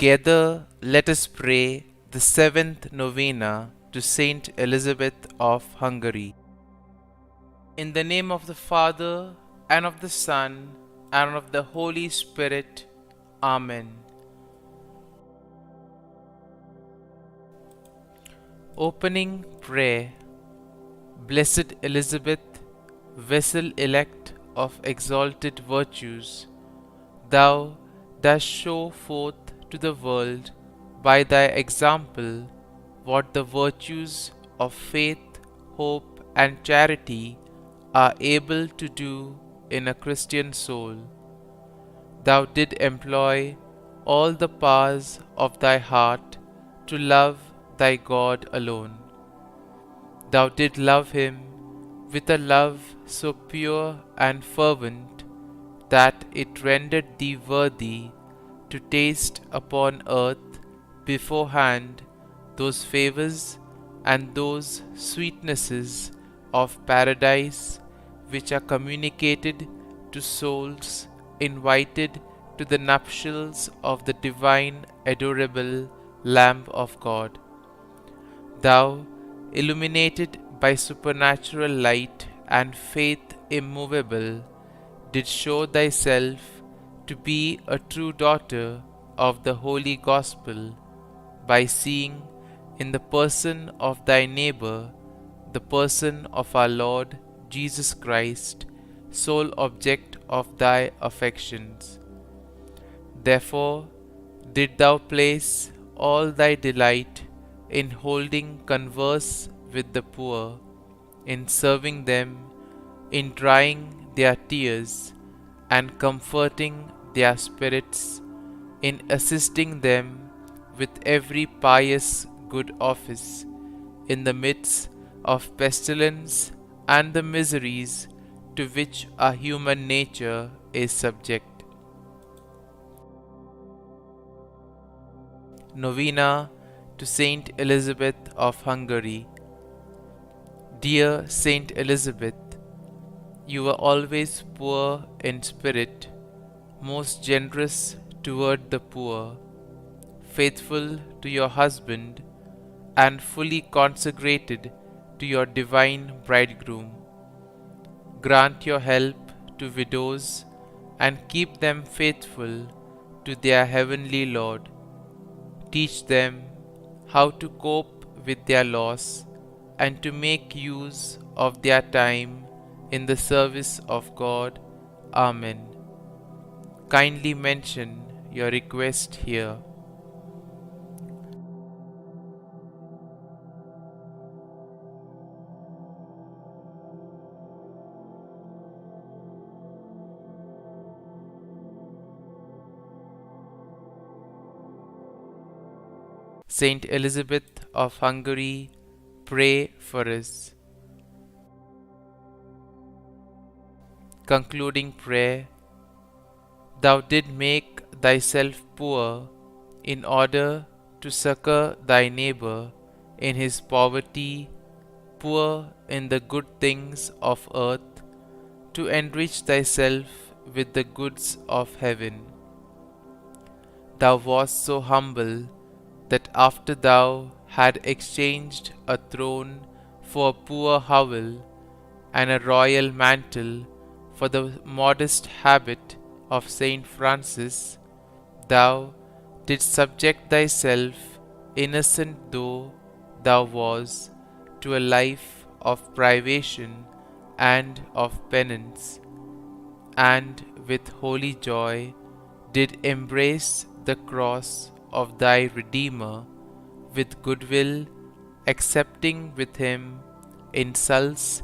Together let us pray the seventh novena to St Elizabeth of Hungary. In the name of the Father, and of the Son, and of the Holy Spirit. Amen. Opening Prayer. Blessed Elizabeth, vessel elect of exalted virtues, thou dost show forth to the world by thy example what the virtues of faith, hope, and charity are able to do in a Christian soul. Thou did employ all the powers of thy heart to love thy God alone. Thou did love him with a love so pure and fervent that it rendered thee worthy to taste upon earth beforehand those favors and those sweetnesses of paradise which are communicated to souls invited to the nuptials of the divine adorable Lamb of God. Thou, illuminated by supernatural light and faith immovable, did show thyself to be a true daughter of the Holy Gospel by seeing in the person of thy neighbor the person of our Lord Jesus Christ, sole object of thy affections. Therefore did thou place all thy delight in holding converse with the poor, in serving them, in drying their tears, and comforting their spirits, in assisting them with every pious good office, in the midst of pestilence and the miseries to which our human nature is subject. Novena to St Elizabeth of Hungary. Dear St Elizabeth, you were always poor in spirit, most generous toward the poor, faithful to your husband, and fully consecrated to your divine bridegroom. Grant your help to widows and keep them faithful to their heavenly Lord. Teach them how to cope with their loss and to make use of their time in the service of God. Amen. Kindly mention your request here. St Elizabeth of Hungary, pray for us. Concluding prayer. Thou did make thyself poor in order to succor thy neighbor in his poverty, poor in the good things of earth, to enrich thyself with the goods of heaven. Thou wast so humble that after thou had exchanged a throne for a poor hovel and a royal mantle for the modest habit of Saint Francis, thou didst subject thyself, innocent though thou was, to a life of privation and of penance, and with holy joy did embrace the cross of thy Redeemer with goodwill, accepting with him insults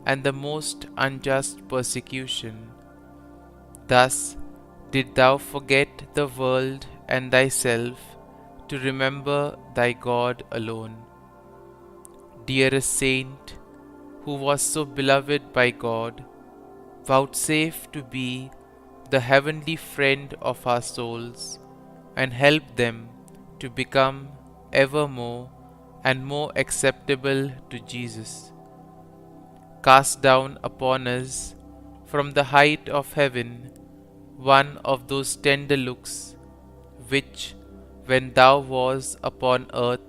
and the most unjust persecution. Thus did thou forget the world and thyself to remember thy God alone. Dearest Saint, who was so beloved by God, vouchsafe to be the heavenly friend of our souls, and help them to become ever more and more acceptable to Jesus. Cast down upon us from the height of heaven one of those tender looks which, when thou wast upon earth,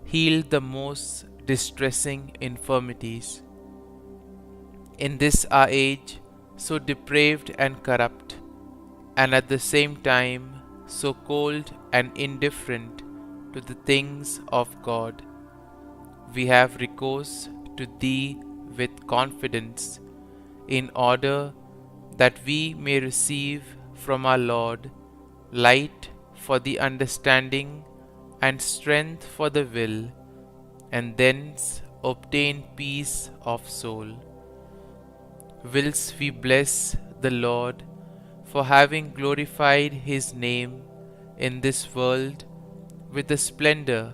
healed the most distressing infirmities. In this our age, so depraved and corrupt, and at the same time so cold and indifferent to the things of God, we have recourse to Thee with confidence, in order that we may receive from our Lord light for the understanding and strength for the will, and thence obtain peace of soul. Whilst we bless the Lord for having glorified His name in this world with the splendor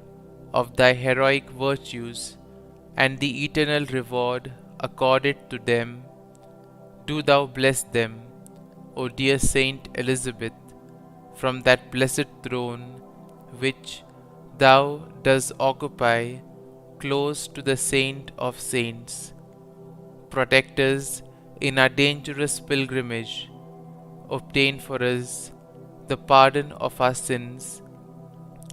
of Thy heroic virtues and the eternal reward accorded to them, do Thou bless them, O dear Saint Elizabeth, from that blessed throne which Thou dost occupy close to the Saint of Saints. Protect us in our dangerous pilgrimage. Obtain for us the pardon of our sins,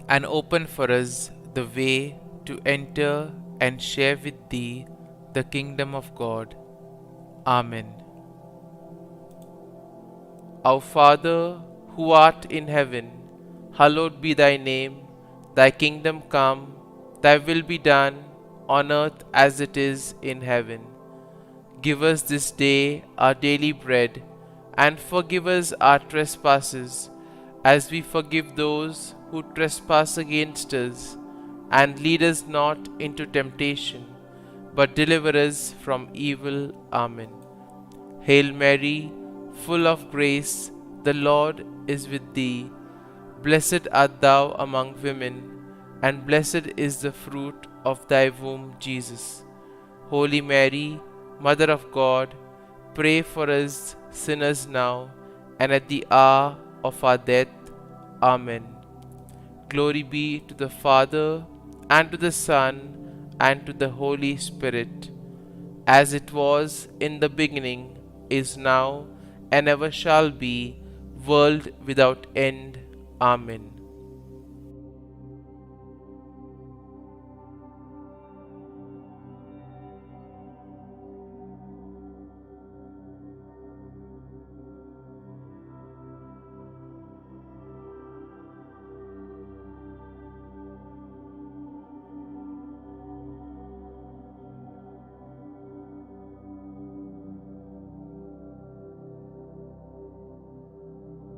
and open for us the way to enter and share with Thee the kingdom of God. Amen. Our Father, who art in heaven, hallowed be Thy name. Thy kingdom come, Thy will be done, on earth as it is in heaven. Give us this day our daily bread, and forgive us our trespasses, as we forgive those who trespass against us. And lead us not into temptation, but deliver us from evil. Amen. Hail Mary, full of grace, the Lord is with thee. Blessed art thou among women, and blessed is the fruit of thy womb, Jesus. Holy Mary, Mother of God, pray for us sinners now and at the hour of our death. Amen. Glory be to the Father, and to the Son, and to the Holy Spirit, as it was in the beginning, is now, and ever shall be, world without end. Amen.